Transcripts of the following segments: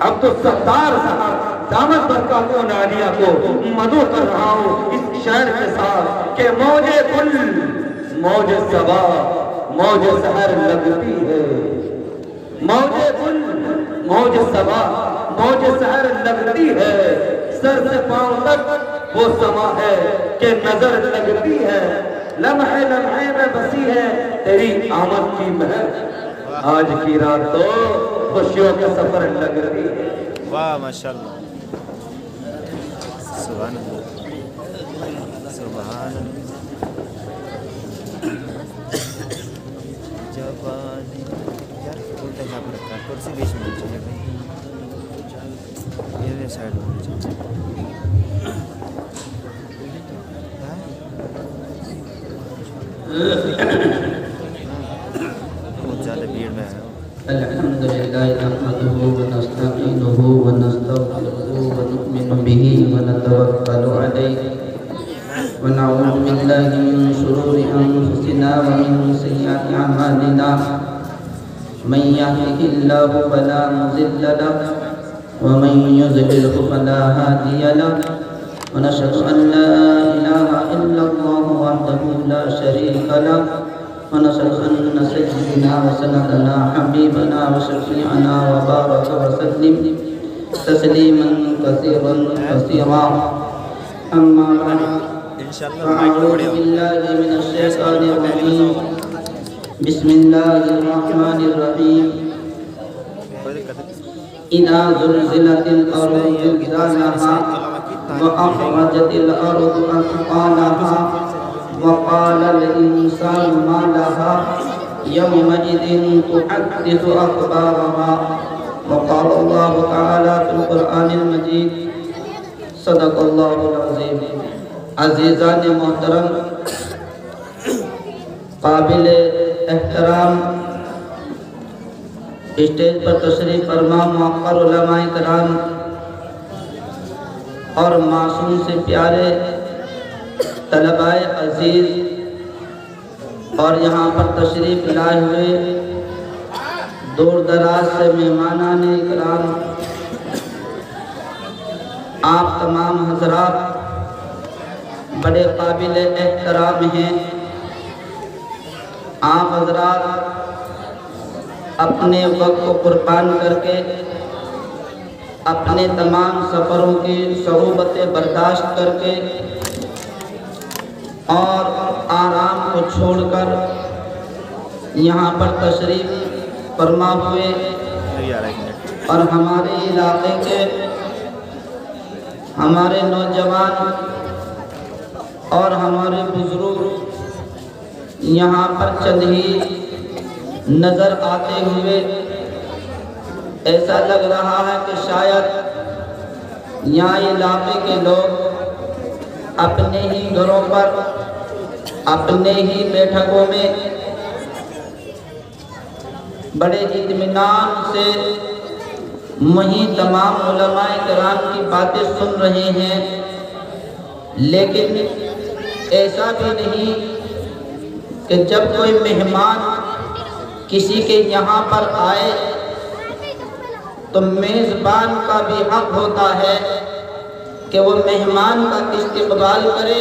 اب تو ستار صاحب دامت برکات و نالیہ کو مدعو کر رہا ہوں اس شعر کے ساتھ کہ موج کل موج صبا موج سحر لگتی ہے، موج کل موج صبا موج سحر لگتی ہے، سر سے پاؤں تک وہ سما ہے کہ نظر لگتی ہے، لمحے لمحے میں بسی ہے تیری آمد کی مہر، آج کی رات تو خوشیوں کے سفر لگ رہی ہے۔ واہ ماشاءاللہ، سبحان اللہ سبحان اللہ۔ جوانی یار الٹا جا پر رکھا کرسی بیچ میں چلے بھائی، یہ سائڈ میں چلے بہت زیادہ بھیڑ میں ہے۔ الحمدللہ نحمده ونستعینه ونستغفره ونؤمن به ونتوکل علیہ ونعوذ باللہ من شرور انفسنا ومن سیئات اعمالنا، من یهده اللہ فلا مضل له ومن یضلل فلا هادی له، ونشهد ان لا الہ الا اللہ وحدہ لا شریک له، ونشهد أن سيدنا وسندنا حبيبنا وشفيعنا وبارك وسلم تسليما كثيرا كثيرا، أما بعد فأعوذ بالله من الشيطان الرجيم، بسم الله الرحمن الرحيم، إذا زلزلت الأرض زلزالها وأخرجت الأرض أثقالها وقال الإنسان ما لها يومئذ تحدث أخبارها، وقال الله تعالى في القرآن المجيد صدق الله العظيم۔ عزیزان محترم، قابل احترام اسٹیج پر تشریف فرما موقر علماء کرام اور معصوم سے پیارے طلباء عزیز اور یہاں پر تشریف لائے ہوئے دور دراز سے مہمانان اکرام، آپ تمام حضرات بڑے قابل احترام ہیں۔ آپ حضرات اپنے وقت کو قربان کر کے اپنے تمام سفروں کی صعوبتیں برداشت کر کے اور آرام کو چھوڑ کر یہاں پر تشریف فرما ہوئے اور ہمارے علاقے کے ہمارے نوجوان اور ہمارے بزرگ یہاں پر چند ہی نظر آتے ہوئے ایسا لگ رہا ہے کہ شاید یہاں علاقے کے لوگ اپنے ہی گھروں پر اپنے ہی بیٹھکوں میں بڑے اطمینان سے وہیں تمام علماء کرام کی باتیں سن رہے ہیں، لیکن ایسا بھی نہیں کہ جب کوئی مہمان کسی کے یہاں پر آئے تو میزبان کا بھی حق ہوتا ہے کہ وہ مہمان کا استقبال کرے،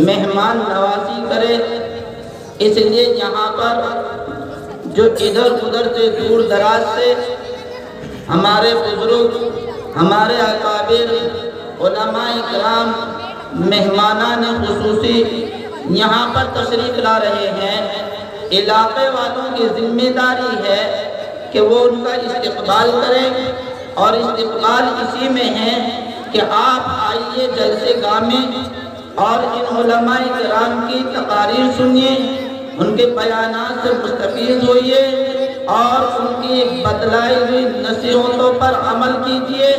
مہمان نوازی کرے۔ اس لیے یہاں پر جو ادھر ادھر سے دور دراز سے ہمارے بزرگ، ہمارے اکابر، علماء کرام، مہمانان خصوصی یہاں پر تشریف لا رہے ہیں، علاقے والوں کی ذمہ داری ہے کہ وہ ان کا استقبال کریں، اور استقبال اسی میں ہے کہ آپ آئیے جلسے گاہ میں اور ان علماء کرام کی تقاریر سنیے، ان کے بیانات سے مستفید ہوئیے اور ان کی بتلائی ہوئی نصیحتوں پر عمل کیجیے۔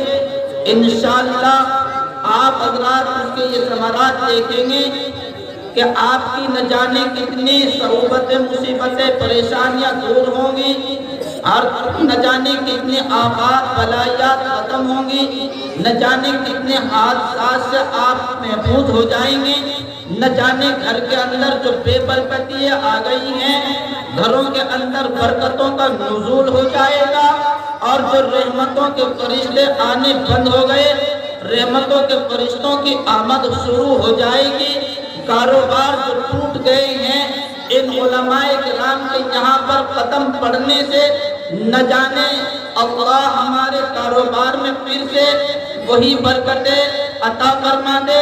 انشاءاللہ آپ حضرات اس کے یہ ثمرات دیکھیں گے کہ آپ کی نہ جانے کتنی صعوبتیں، مصیبتیں، پریشانیاں دور ہوں گی، اور نہ جانے کتنے آفات بلایات ختم ہوں گی، نہ جانے کتنے حادثات سے آپ محفوظ ہو جائیں گے، نہ جانے گھر کے اندر جو بے برکتیاں آ گئی ہیں، گھروں کے اندر برکتوں کا نزول ہو جائے گا۔ اور جو رحمتوں کے فرشتے آنے بند ہو گئے، رحمتوں کے فرشتوں کی آمد شروع ہو جائے گی۔ کاروبار جو ٹوٹ گئے ہیں ان علماء کرام کے یہاں پر قدم پڑنے سے نہ جانے اللہ ہمارے کاروبار میں پھر سے وہی برکتیں عطا فرما دے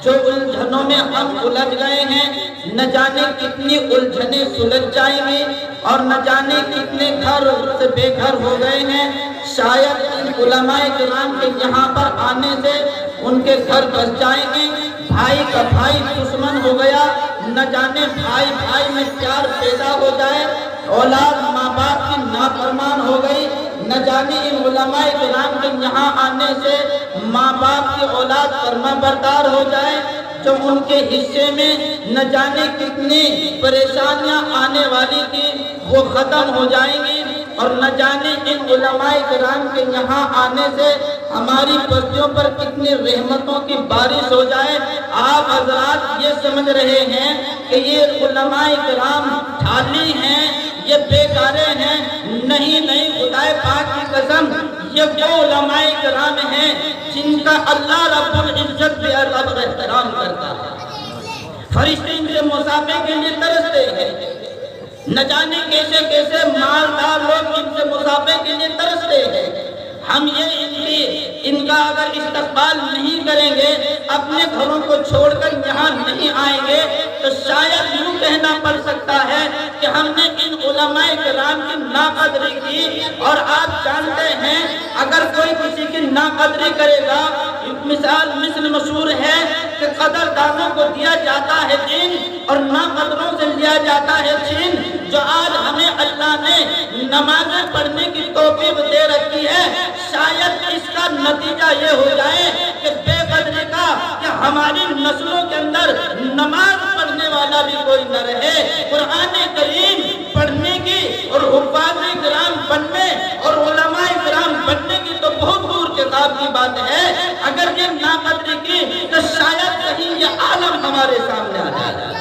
جو الجھنوں میں ہم الجھ گئے ہیں۔ نہ جانے کتنی الجھنیں سلجھ جائیں گی اور نہ جانے کتنے گھر سے بے گھر ہو گئے ہیں۔ شاید ان علماء کرام کے یہاں پر آنے سے ان کے گھر بس جائیں گے۔ بھائی کا بھائی دشمن ہو گیا، نہ جانے بھائی بھائی میں پیار پیدا ہو جائے۔ اولاد ماں باپ کی نافرمان ہو گئی، نہ جانے ان علماء کرام کے یہاں آنے سے ماں باپ کی اولاد فرما بردار ہو جائے۔ جو ان کے حصے میں نہ جانے کتنی پریشانیاں آنے والی تھی وہ ختم ہو جائیں گی، اور نہ جانے ان علماء کرام کے یہاں آنے سے ہماری بستیوں پر کتنی رحمتوں کی بارش ہو جائے۔ آپ حضرات یہ سمجھ رہے ہیں کہ یہ علماء کرام ٹھالی ہیں، یہ بیکارے ہیں؟ نہیں نہیں، خدا پاک کی قسم یہ وہ علماء کرام ہیں جن کا اللہ رب العزت بے ادب احترام کرتا ہے۔ فرشتے ان سے مصافحے کے لیے ترستے ہیں، نہ جانے کیسے کیسے مالدار لوگ ان سے مصافحے کے لیے ترستے ہیں۔ ہم یہ ان کا اگر استقبال نہیں کریں گے، اپنے گھروں کو چھوڑ کر یہاں نہیں آئیں گے، تو شاید یوں کہنا پڑ سکتا ہے کہ ہم نے ان علماء کرام کی ناقدری کی۔ اور آپ جانتے ہیں اگر کوئی کسی کی ناقدری کرے گا، مثل مشہور ہے کہ قدردانوں کو دیا جاتا ہے دین اور ناقدروں سے لیا جاتا ہے چھین۔ جو آج ہمیں اللہ نے نمازیں پڑھنے کی توفیق دے رکھی ہے، شاید اس کا نتیجہ یہ ہو جائے کہ بے قدری کا کہ ہماری نسلوں کے اندر نماز پڑھنے والا بھی کوئی نہ رہے۔ قرآن کریم پڑھنے کی اور حفاظ کرام بننے اور علماء کرام بننے کی تو بہت دور کے کتاب کی بات ہے، اگر یہ ناقدری کی تو شاید کہیں یہ عالم ہمارے سامنے آ جائے۔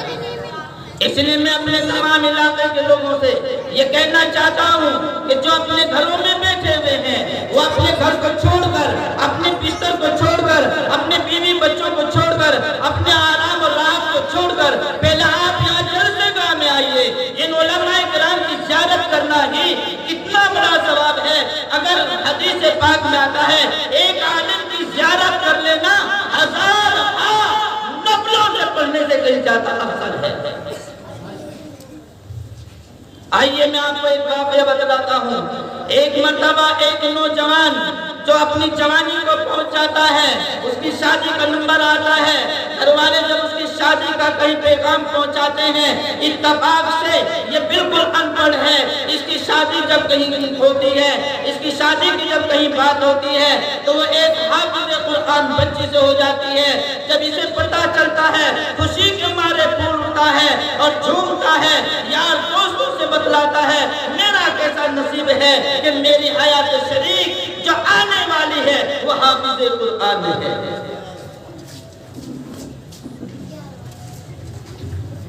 اس لیے میں اپنے تمام علاقے کے لوگوں سے یہ کہنا چاہتا ہوں کہ جو اپنے گھروں میں بیٹھے ہوئے ہیں وہ اپنے گھر کو چھوڑ کر، اپنے بستر کو چھوڑ کر، اپنے بیوی بچوں کو چھوڑ کر، اپنے آرام اور راحت کو چھوڑ کر پہلے آپ یہاں جلسے گاہ میں آئیے۔ ان علماء کرام کی زیارت کرنا ہی کتنا بڑا ثواب ہے۔ اگر حدیث پاک میں آتا ہے ایک عالم کی زیارت کر لینا 1000 نفلوں سے پڑھنے سے کہیں زیادہ افضل ہے۔ آئیے میں آپ کو ایک واقعہ بتلاتا ہوں۔ ایک مرتبہ ایک نوجوان جو اپنی جوانی کو پہنچ جاتا ہے، اس کی شادی کا نمبر آتا ہے، گھر والے جب اس کی شادی کا کہیں پیغام پہنچاتے ہیں، اتفاق سے یہ بالکل ان پڑھ ہے، اس کی شادی جب کہیں ہوتی ہے، اس کی شادی کی جب کہیں بات ہوتی ہے تو وہ ایک حافظ قرآن بچی سے ہو جاتی ہے۔ جب اسے پتہ چلتا ہے خوشی کے مارے پھول اٹھتا ہے اور جھومتا ہے، یار دوستوں سے بتلاتا ہے میرا کیسا نصیب ہے کہ میری حیات شریک جو آنے والی ہے وہ حافظ قرآن ہے۔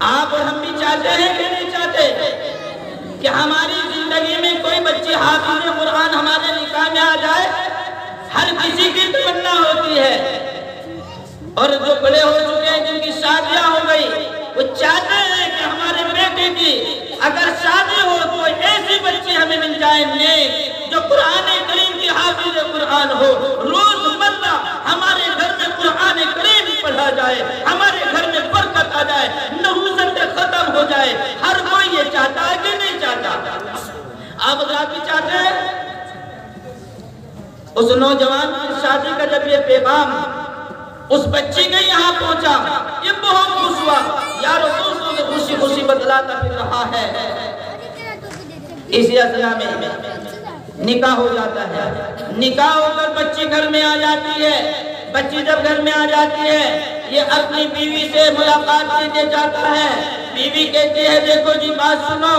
آپ اور ہم بھی چاہتے ہیں کہ نہیں چاہتے کہ ہماری زندگی میں کوئی بچی حافظ قرآن ہمارے نکاح میں آ جائے؟ ہر کسی کی تمنا ہوتی ہے، اور جو بڑے ہو چکے ہیں جن کی شادیاں ہو گئی وہ چاہتے ہیں کہ ہمارے بیٹے کی اگر شادی ہو تو ایسی بچی ہمیں مل جائے نیک جو قرآن کریم کی حافظ قرآن ہو، روز مرہ ہمارے گھر میں قرآن کریم پڑھا جائے، ہمارے گھر میں برکت آ جائے، نحوست ختم ہو جائے۔ ہر کوئی یہ چاہتا ہے کہ نہیں چاہتا؟ آپ حضرات بھی چاہتے ہیں؟ اس نوجوان کی شادی کا جب یہ پیغام اس بچی کے یہاں پہنچا، یہ بہت خوش ہوا، یارو دوستوں سے خوشی خوشی بتلاتا پھر رہا ہے۔ اسی اثنا میں نکاح ہو جاتا ہے، نکاح ہو کر بچی گھر میں آ جاتی ہے۔ بچی جب گھر میں آ جاتی ہے یہ اپنی بیوی سے ملاقات کے لیے جاتا ہے۔ بیوی کہتی ہے دیکھو جی بات سنو،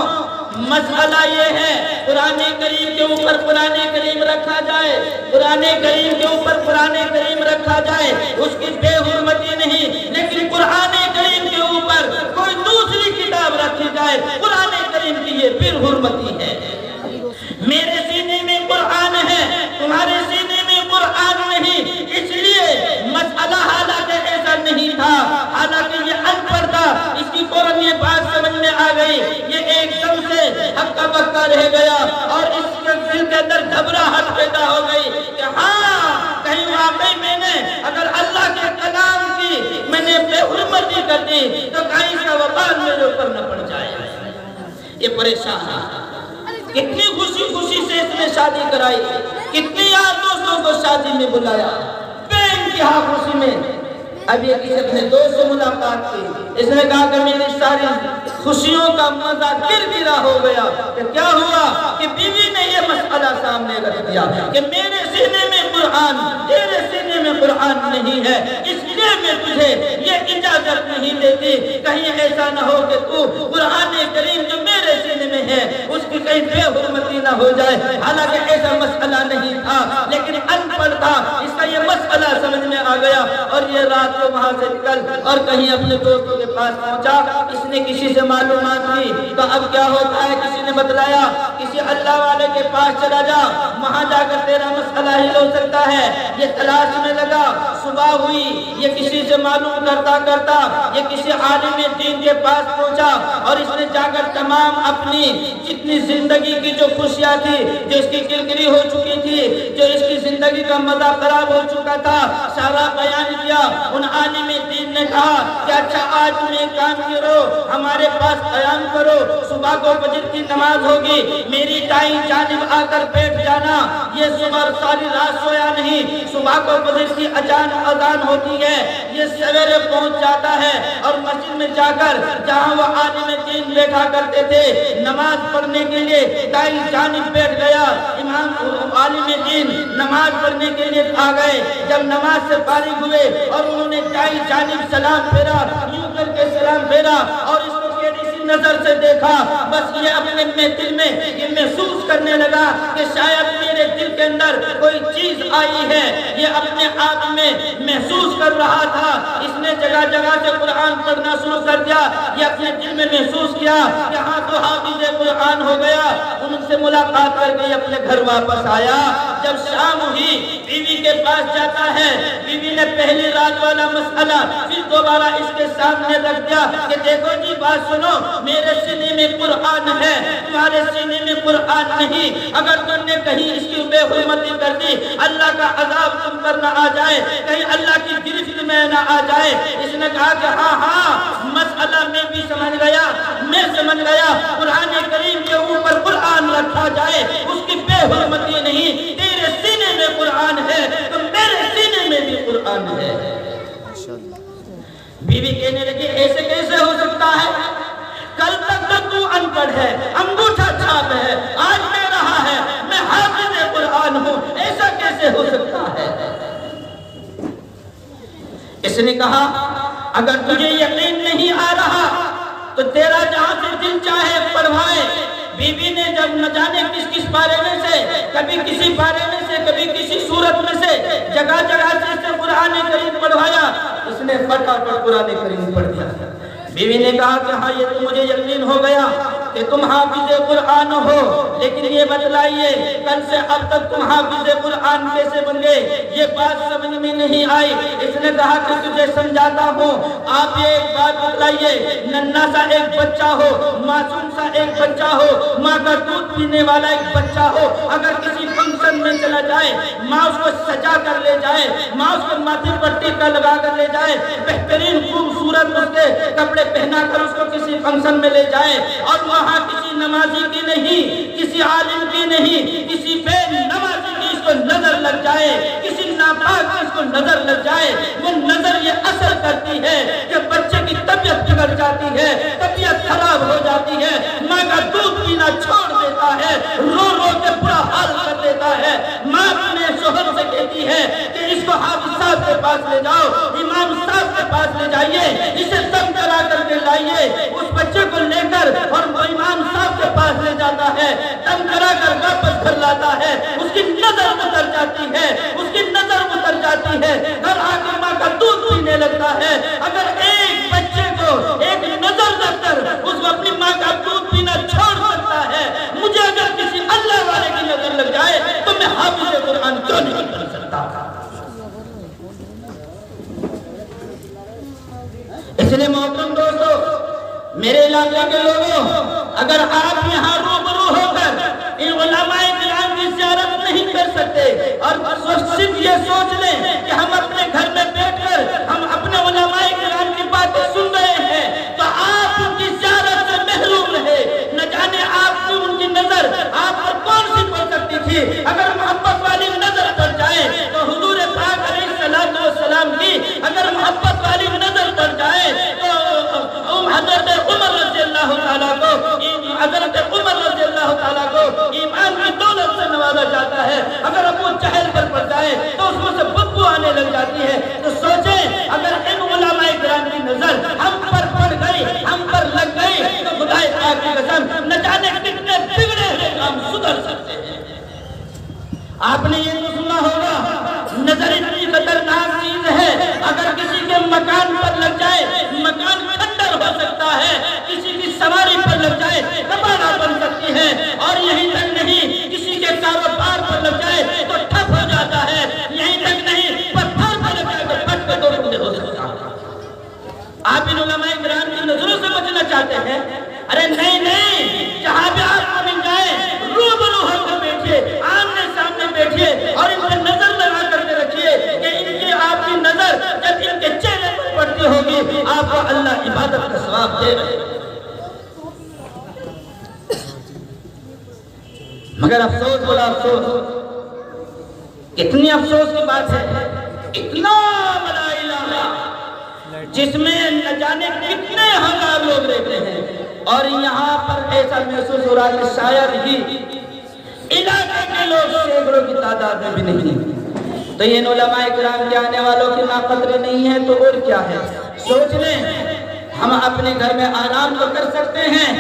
مسئلہ یہ ہے قرآن کریم کے اوپر قرآن کریم رکھا جائے، قرآن کریم کے اوپر قرآن کریم رکھا جائے، اس کی بے حرمتی نہیں، لیکن قرآن کریم کے اوپر کوئی دوسری کتاب رکھی جائے، قرآن کریم کی یہ بے حرمتی ہے۔ میرے سینے میں قرآن گھبراہٹ پیدا ہو گئی کہ ہاں کہیں واقعی میں نے اگر اللہ کے کلام کی میں نے بے حرمتی کر دی تو کہیں اس کا وبال میرے اوپر نہ پڑ جائے. یہ پریشان ہے. کتنی خوشی خوشی سے اس نے شادی کرائی, کتنی یار دوستوں کو شادی میں بلایا, بے انتہا خوشی میں. اب یہ کسی اپنے دوست سے ملاقات کی, اس نے کہا کہ میری ساری خوشیوں کا مزہ گرگرا ہو گیا. کہ کیا ہوا کہ بیوی نے یہ مسئلہ سامنے رکھ دیا کہ میرے سینے میں قرآن, تیرے سینے میں قرآن نہیں ہے, اس لیے میں تجھے یہ اجازت نہیں دیتی. کہیں ایسا نہ ہو کہ تو قرآن کریم جو میرے سینے میں ہے اس کی کہیں بے حرمتی نہ ہو جائے. حالانکہ ایسا مسئلہ نہیں تھا, لیکن ان پڑھ تھا, اس کا یہ مسئلہ سمجھ میں آ گیا. اور یہ رات کو وہاں سے نکل اور کہیں اپنے دوستوں کے پاس پہنچا. اس نے کسی سے معلومات کی تو اب کیا ہوتا ہے, کسی نے بتلایا کسی اللہ والے کے پاس چلا جا, وہاں جا کر تیرا مسئلہ حل ہو سکتا ہے. یہ تلاش میں لگا, صبح ہوئی, یہ کسی سے معلوم کرتا کرتا یہ کسی عالم دین کے پاس پہنچا اور اس نے جا کر تمام اپنی جتنی زندگی کی جو خوشیاں تھی, جو اس کی کرکری ہو چکی تھی, جو اس کی زندگی کا مزہ خراب ہو چکا تھا, سارا بیان کیا. ان عالم دین نے کہا کہ اچھا آج تم ایک کام کرو, ہمارے پاس قیام کرو, صبح کو فجر کی نماز ہوگی, میری دائیں جانب آ کر بیٹھ جانا. یہ صبح ساری رات سویا نہیں, صبح کو فجر کی اذان ہوتی ہے, یہ سویرے پہنچ جاتا ہے اور مسجد میں جا کر جہاں وہ عالم دین بیٹھا کرتے تھے نماز پڑھنے کے لیے دائیں جانب بیٹھ گیا. امام عالم دین نماز پڑھنے کے لیے آ گئے. جب نماز سے فارغ ہوئے اور انہوں نے دائیں جانب سلام پھیرا, یوں کر کے سلام پھیرا اور اس کو سی نظر سے دیکھا, بس یہ اپنے دل میں یہ محسوس کرنے لگا کہ شاید میرے دل کے اندر کوئی چیز آئی ہے. یہ اپنے آپ میں محسوس کر رہا تھا. اس نے جگہ جگہ سے قرآن پڑھنا شروع کر دیا. یہ اپنے دل میں محسوس کیا کہ ہاں تو حافظ قرآن ہو گیا. ان سے ملاقات کر کے اپنے گھر واپس آیا. جب شام ہوئی بیوی کے پاس جاتا ہے, بیوی نے پہلی رات والا مسئلہ پھر دوبارہ اس کے سامنے رکھ دیا کہ دیکھو جی بات سنو, میرے سینے میں قرآن ہے, تمہارے سینے میں قرآن نہیں. اگر تم نے کہیں اس کی بے حرمتی کر دی, اللہ کا عذاب تم پر نہ آ جائے, کہیں اللہ کی گرفت میں نہ آ جائے. اس نے کہا کہ ہاں مسئلہ میں بھی سمجھ گیا, میں سمجھ گیا. قرآن کریم کے اوپر قرآن رکھا جائے, اس کی بے حرمتی نہیں. تیرے سینے میں قرآن ہے تو میرے سینے میں بھی قرآن ہے. بیوی کہنے لگی ایسے کیسے ہو سکتا ہے, کل تک تو ان پڑھ ہے, انگوٹھا چھاپ ہے, آج میں رہا ہے میں حافظ قرآن ہوں, ایسا کیسے ہو سکتا ہے. اس نے کہا اگر تجھے یقین نہیں آ رہا تو تیرا جہاں سے دل چاہے پڑھوائے. بیوی نے جب نہ جانے کس کس پارے میں سے, کبھی کسی پارے میں سے, کبھی کسی صورت میں سے, جگہ جگہ سے اس نے قرآن کریم پڑھوایا. اس نے فٹافٹ قرآن کریم پڑھ دیا. بیوی نے کہا کہ ہاں یہ تو مجھے یقین ہو گیا کہ تم حافظ قرآن ہو, لیکن یہ بتلائیے کل سے اب تک تم حافظ قرآن کیسے بن گئے, یہ بات سمجھ میں نہیں آئی. اس نے کہا کہ تجھے سمجھاتا ہوں, آپ یہ ایک بات بتلائیے, ننھا سا ایک بچہ ہو, معصوم سا ایک بچہ ہو, ماں کا دودھ پینے والا ایک بچہ ہو, اگر کسی فنکشن میں چلا جائے, ماں اس کو سجا کر لے جائے, ماں اس کو ماتھے پر ٹیکا لگا کر لے جائے, بہترین خوبصورت اس کے کپڑے پہنا کر اس کو کسی فنکشن میں لے جائے, اور وہاں کسی نمازی کی نہیں, کسی عالم کی نہیں, کسی بے نمازی کی اس کو نظر لگ جائے, کسی ناپاک کی اس کو نظر لگ جائے, وہ نظر یہ اثر کرتی ہے کہ بچے کی طبیعت بگڑ جاتی ہے, طبیعت خراب ہو جاتی ہے, ماں کا دودھ پینا چھوڑ دیتا ہے, رو رو کے برا حال کر دیتا ہے. ماں اپنے شوہر سے کہتی ہے کہ اس کو حافظ صاحب کے پاس لے جاؤ, امام صاحب کے پاس لے جائیے, اسے دم کرا کر کے لائیے. اس بچے کو لے کر اور وہ امام صاحب کے پاس لے جاتا ہے, دم کرا کر واپس گھر لاتا ہے. اس کی نظر اتر جاتی ہے, اس کی نظر اتر جاتی ہے, گھر آ کے ماں کا دودھ پینے لگتا ہے. اگر ایک بچے کو ایک نظر لگ کر اس کو اپنی ماں کا دودھ پینا چھوڑ سکتا ہے, مجھے اگر کسی اللہ والے کی نظر لگ جائے تو میں حافظ قرآن کیوں نہیں بن سکتا. اس لیے محترم دوستو, میرے علاقے کے لوگوں, اگر آپ یہاں روبرو ہو کر ان علماء کرام کی زیارت نہیں کر سکتے اور صرف یہ سوچ لیں کہ ہم اپنے گھر میں بیٹھ کر ہم اپنے علماء کرام کی باتیں سن رہے ہیں تو آپ ان کی زیارت سے محروم رہے. نہ جانے آپ کی ان کی نظر آپ پر کون سی پڑ سکتی تھی. اگر محبت والی نظر پڑ جائے تو حضور پاک علیہ السلام کی اگر محبت والی نظر پڑ جائے تو حضرت عمر رضی اللہ تعالیٰ کو ایمان کی دولت سے نوازا جاتا ہے. اگر ابو جہل پر پڑ جائے تو اس میں سے بدبو آنے لگ جاتی ہے. تو سوچیں اگر ان علماء کرام کی نظر ہم پر پڑ گئی, ہم پر لگ گئی تو خدا پاک کی قسم نہ جانے کتنے بگڑے ہوئے کام سدھر سکتے ہیں. آپ نے یہ تو سنا ہوگا نظر اتنی خطرناک چیز ہے, اگر کسی کے مکان پر لگ جائے مکان کھنڈر ہو سکتا ہے, کسی کی سواری پر لگ جائے کباڑا بن سکتی ہے, اور یہیں تک نہیں کسی کے کاروبار پر لگ جائے تو ٹھپ ہو جاتا ہے, یہیں تک نہیں پتھر پر لگ جائے تو پھٹ کے دو ٹکڑے ہو سکتا ہے. آپ ان علماء کرام کی نظروں سے بچنا چاہتے ہیں؟ ارے نہیں, جہاں بھی آپ کو مل جائے روبرو ہو کر بیٹھیے, آمنے سامنے بیٹھیے اور ان پر نظر لگا کر کے رکھیے کہ ان کی آپ کی نظر جب ان کے چہرے پر پڑتی ہوگی آپ کو اللہ عبادت کا ثواب دے رہے. مگر افسوس بڑا افسوس, کتنی افسوس کی بات ہے, اتنا بڑا علاقہ جس میں نہ جانے کتنے ہزار لوگ رہتے ہیں اور یہاں پر ایسا محسوس ہو رہا ہے کہ شاید ہی علاقے کے لوگ سینکڑوں کی تعداد میں بھی نہیں. تو یہ علماء کرام کے آنے والوں کی ناقدری نہیں ہے تو اور کیا ہے. سوچ لیں ہم اپنے گھر میں آرام تو کر سکتے ہیں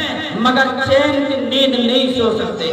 مگر چین کی نیند نہیں سو سکتے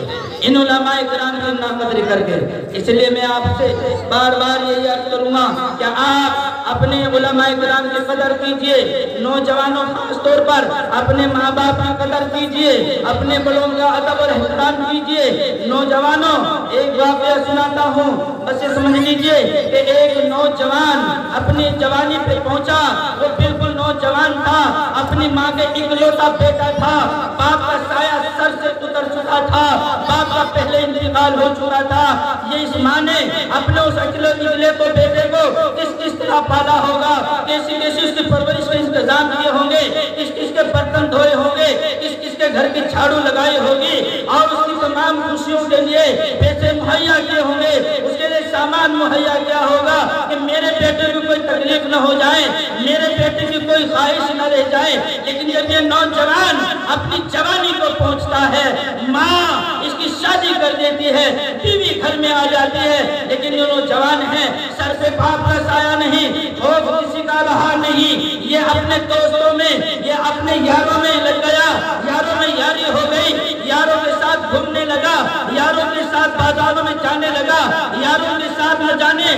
ان علماء کرام کی ناقدری کر کے. اس لیے میں آپ سے بار بار یہی عرض کروں گا کہ آپ اپنے علماء کرام کی قدر کیجئے, نوجوانوں خاص طور پر اپنے ماں باپ کی قدر کیجئے, اپنے بڑوں کا ادب اور احترام کیجئے. نوجوانوں ایک واقعہ سناتا ہوں, بس یہ سمجھ لیجئے کہ ایک نوجوان اپنی جوانی پہ پہنچا, وہ بالکل نوجوان تھا, اپنی ماں کے اکلوتا بیٹا تھا, باپ کا سایہ سر سے اتر چکا تھا, باپ کا پہلے انتقال ہو چکا تھا. یہ اس ماں نے اپنے اس اکلے کو بیٹے کو کس طرح پالا ہوگا, کیسی اس کی پرورش کے انتظام کیے ہوں گے, کس کے برتن دھوئے ہوں گے, کس کے گھر کی جھاڑو لگائی ہوگی اور اس کی تمام خوشیوں کے لیے پیسے مہیا کیے ہوں گے, اس کے لیے سامان مہیا کیا ہوگا کہ میرے بیٹے کو کوئی تکلیف نہ ہو جائے, میرے بیٹے کی کوئی خواہش نہ رہ جائے. لیکن جب یہ نوجوان اپنی جوانی کو پہنچتا ہے, ماں اس کی شادی کر دیتی ہے, بیوی گھر میں آ جاتی ہے, لیکن یہ نوجوان ہے, سر پہ باپ کا سایہ نہیں, خوف کسی کا رہا نہیں. یہ اپنے دوستوں میں, یہ اپنے یاروں میں لگ گیا, یاروں میں یاری ہو گئی, یاروں کے ساتھ گھومنے لگا, یاروں کے ساتھ بازاروں میں جانے لگا, یاروں کے ساتھ نہ جانے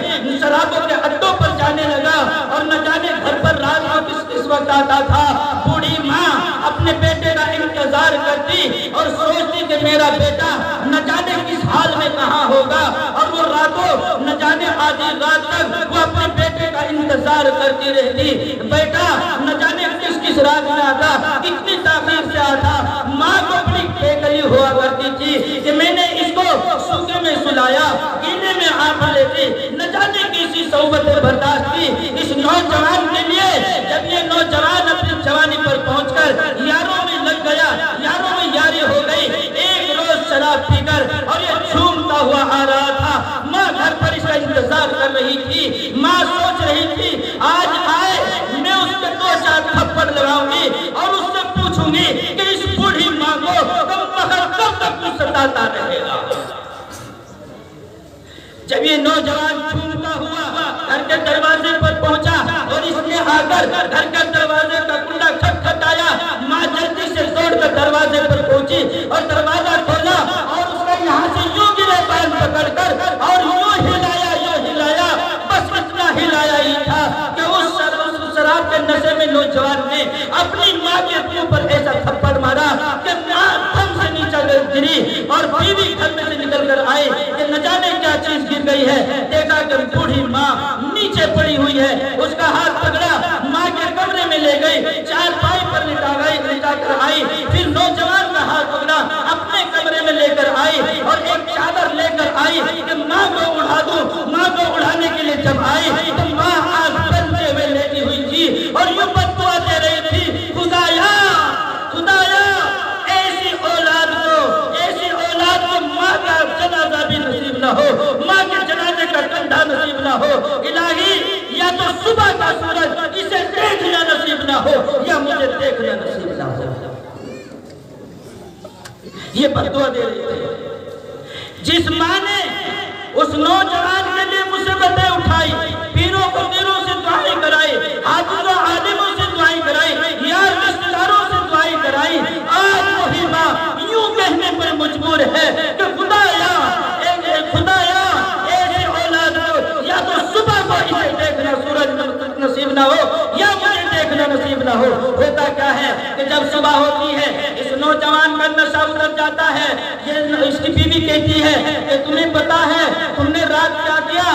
شرابوں کے اڈوں پر جانے لگا, اور نہ جانے گھر پر رات کو کس وقت آتا تھا. بوڑھی ماں اپنے بیٹے کا انتظار کرتی اور سوچتی کہ میرا بیٹا نہ جانے کس حال میں کہاں ہوگا, اور وہ راتوں نہ جانے آدھی رات تک وہ اپنے بیٹے کا انتظار کرتی رہتی. بیٹا نہ جانے کس رات میں آتا, کتنی تاخیر سے آتا. ماں کو بڑی بےکلی ہوا کرتی تھی کہ میں نے اس کو سوکھے میں سلایا, گیلے میں آپ لیتی, نہ جانے کسی صحبت برداشت کی اس نوجوان کے لیے. جب یہ نوجوان اپنی جوانی پر پہنچ کر یاروں میں لگ گیا, یاروں میں یاری ہو گئی, ایک روز شراب پی کر اور یہ جھومتا ہوا آ رہا تھا. ماں گھر پر اس کا انتظار کر رہی تھی, ماں سوچ رہی تھی آج آئے میں اس کے 2-4 تھپڑ لگاؤں گی اور اس سے پوچھوں گی کہ اس بوڑھی ماں کو کب تک ستاتا رہے گا. جب یہ نوجوان جھومتا ہوا گھر کے دروازے پر پہنچا اور اس نے آ کر گھر کے دروازے کا کنڈا کھٹکھٹایا, ماں جلدی سے دوڑ کر دروازے پر پہنچی اور دروازہ کھولا اور اس نے یہاں سے یوں گرے پان پکڑ کر اور یوں ہلایا, بس اتنا ہلایا ہی تھا کہ اس شراب کے نشے میں نوجوان نے اپنی ماں کے منہ پر ایسا تھپڑ مارا کہ ماں دم سے نیچے گری اور بیوی گھر میں سے نکل کر آئی کہ نہ جانے کیا چیز گر گئی ہے. دیکھا کہ بوڑھی ماں نیچے پڑی ہوئی ہے, اس کا ہاتھ پکڑا, ماں کے کمرے میں لے گئی, 4 پائی پر لٹا کر آئی, پھر نوجوان کا ہاتھ پکڑا, اپنے کمرے میں لے کر آئی اور ایک چادر لے کر جب آئی تو ماں آنکھ بند کے ہوئے لیٹی ہوئی تھی اور یوں بد دعا دے رہی تھی، خدایا ایسی اولاد کو ماں کا جنازہ بھی نصیب نہ ہو، ماں کے جنازے کا کندھا نصیب نہ ہو، الہی یا تو صبح کا سورج اسے دیکھنا نصیب نہ ہو یا مجھے دیکھنا نصیب نہ ہو۔ یہ بد دعا دے رہی تھی۔ جس ماں نے اس نوجوان کے لیے مصیبتیں اٹھائی، پیروں فقیروں سے دعائیں کرائی، حافظوں عالموں سے دعائیں کرائی، یار رشتہ داروں سے دعائیں کرائی، آج وہی ماں یوں کہنے پر مجبور ہے کہ خدایا ایسے اولاد کو یا تو صبح کو اسے دیکھنا سورج نصیب نہ ہو یا مجھے دیکھنا نصیب نہ ہو۔ ہوتا کیا ہے کہ جب صبح ہوتی ہے اس نوجوان کا نشہ اتر جاتا ہے، یہ اس کی بیوی کہتی ہے کہ تمہیں پتا ہے تم نے رات کیا کیا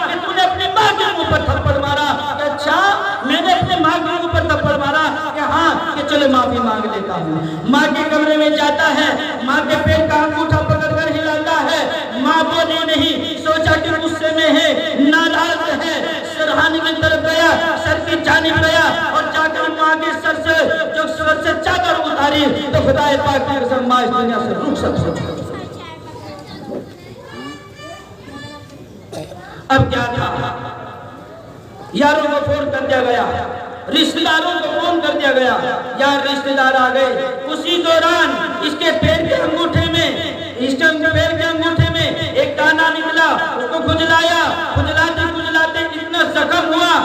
کہ تم نے اپنی ماں کے منہ پر تھپڑ مارا۔ کہ اچھا میں نے اپنے ماں کے منہ پر تھپڑ مارا؟ کہ ہاں، کہ چلو معافی مانگ لیتا ہوں۔ ماں کے کمرے میں جاتا ہے، ماں کے پیٹ کا انگوٹھا پکڑ کر ہلاتا ہے، ماں بولی نہیں، سوچا کہ غصے میں ہے، ناراض ہے، سرہانے کی طرف گیا، سر کی جانب گیا اور جا کر ماں کے سر سے چادر اتاری تو خدا پاک کی قسم ماں اس دنیا سے رک سکتا۔ اب کیا تھا؟ یاروں کو فون کر دیا گیا، رشتہ داروں کو فون کر دیا گیا، یار رشتہ دار آ گئے۔ اسی دوران اس کے پیر کے انگوٹھے میں ایک دانہ نکلا، اس کو کھجلاتے اتنا زخم ہوا،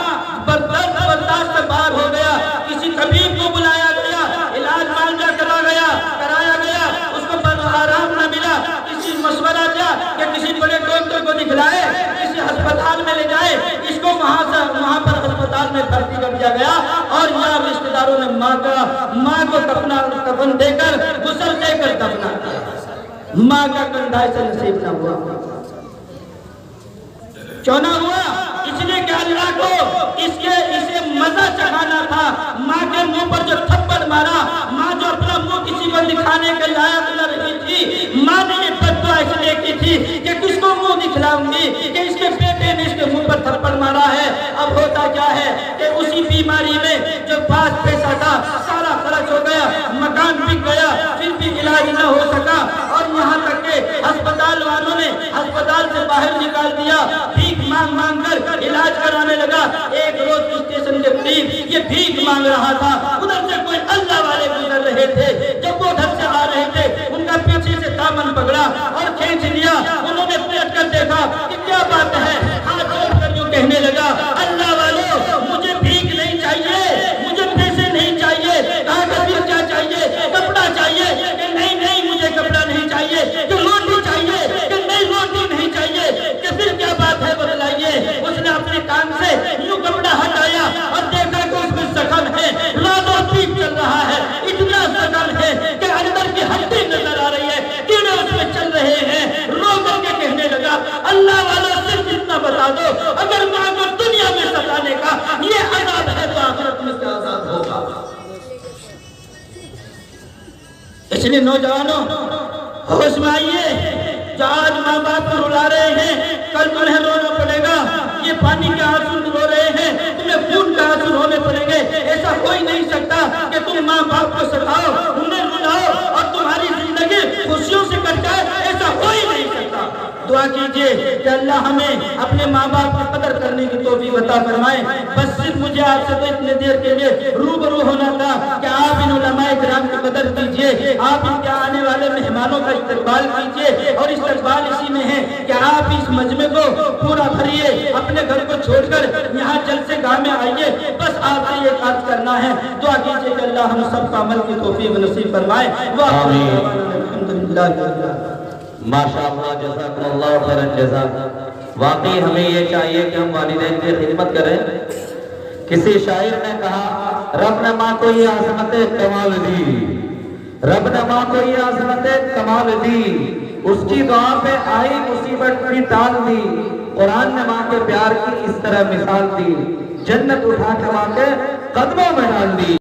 برداشت سے باہر ہو گیا۔ کسی طبیب کو بلایا گیا، علاج معالجہ کرایا گیا، اس کو آرام نہ ملا۔ کسی مشورہ دیا کہ کسی بڑے ڈاکٹر کو دکھلائے، کسی ہسپتال میں لے جائے، اس کو وہاں پر ہسپتال میں بھرتی کر دیا گیا اور یہاں رشتہ داروں نے ماں کو کفن دے کر غسل دے کر دفنا کیا۔ ماں کا کندھا اسے نصیب نہ ہوا۔ کیوں نہ ہوا؟ اس لیے کہ اللہ کو اسے مزہ چکھانا تھا۔ ماں کے منہ پر جو تھپڑ مارا، ماں جو اپنا منہ کسی کو دکھانے کے لائق نہ رہی تھی، ماں نے یہ بد دعا اس لیے کی تھی کہ کس کو منہ دکھلاؤں گی کہ اس کے بیٹے نے اس کے منہ پر تھپڑ مارا ہے۔ اب ہوتا کیا ہے کہ اسی بیماری میں جو پاس پیسہ تھا سارا خرچ ہو گیا، مکان بک گیا، پھر بھی علاج نہ ہو سکا اور یہاں تک کہ ہسپتال والوں نے ہسپتال سے باہر نکال دیا، بھیک مانگ کر علاج کرانے لگا۔ ایک روز اسٹیشن کے قریب یہ بھیک مانگ رہا تھا، ادھر سے کوئی اللہ والے گزر رہے تھے، جب وہ ادھر سے آ رہے تھے ان کا پیچھے سے دامن پکڑا اور کھینچ لیا۔ انہوں نے پلٹ کر دیکھا کہ کیا بات ہے، ہاتھ جوڑ کر یوں کہنے لگا، اللہ والوں مجھے بھیک نہیں چاہیے، مجھے پیسے نہیں چاہیے، کہا کہ پھر کیا چاہیے؟ کپڑا چاہیے؟ کہ نہیں مجھے کپڑا نہیں چاہیے۔ کہ روٹی چاہیے؟ کہ نہیں روٹی نہیں چاہیے۔ کہ پھر کیا بات ہے بتلائیے؟ اس نے اپنے کان سے یوں کپڑا ہٹایا اور دیکھا کہ اس میں زخم ہے، راتوں دن چل رہا ہے، اتنا زخم ہے کہ اندر کی ہڈی نظر آ رہی ہے، کیڑے اس میں چل رہے ہیں۔ رو کر کے کہنے لگا، اللہ والا صرف اتنا بتا دو، اگر ماں کو دنیا میں ستانے کا یہ عذاب ہے تو آخرت میں کیا عذاب ہوگا۔ اس لیے نوجوانوں ہوش میں آئیے، جو آج ماں باپ کو رلا رہے ہیں کل تمہیں رونا پڑے گا۔ یہ پانی کے آنسو رو رہے ہیں، تمہیں خون کے آنسو رونے پڑیں گے۔ ایسا کوئی نہیں سکتا کہ تم ماں باپ کو ستاؤ، انہیں رلاؤ اور تمہاری زندگی خوشیوں سے کٹ جائے، ایسا کوئی نہیں سکتا۔ دعا کیجئے کہ اللہ ہمیں اپنے ماں باپ کی قدر کرنے کی توفیق عطا فرمائے۔ بس صرف مجھے آپ سے تو اتنے دیر کے لیے روبرو ہونا تھا کہ آپ ان علماء کرام کی قدر کیجئے، آپ ان کے آنے والے مہمانوں کا استقبال کیجئے، اور استقبال اسی میں ہے کہ آپ اس مجمع کو پورا بھریے، اپنے گھر کو چھوڑ کر یہاں جلسے گاہ میں آئیے۔ بس آپ سے یہ کام کرنا ہے۔ دعا کیجئے کہ اللہ ہم سب کا عمل کی توفیق نصیب فرمائے۔ ماشاءاللہ، جزاکم اللہ خیرا جزاک۔ واقعی ہمیں یہ چاہیے کہ ہم والدین کی خدمت کریں۔ کسی شاعر نے کہا، رب نے ماں کو یہ عظمت کمال دی، رب نے ماں کو یہ عظمت کمال دی، اس کی دعا پہ آئی مصیبت بھی ٹال دی، قرآن نے ماں کے پیار کی اس طرح مثال دی، جنت اٹھا کے ماں کے قدموں میں ڈال دی۔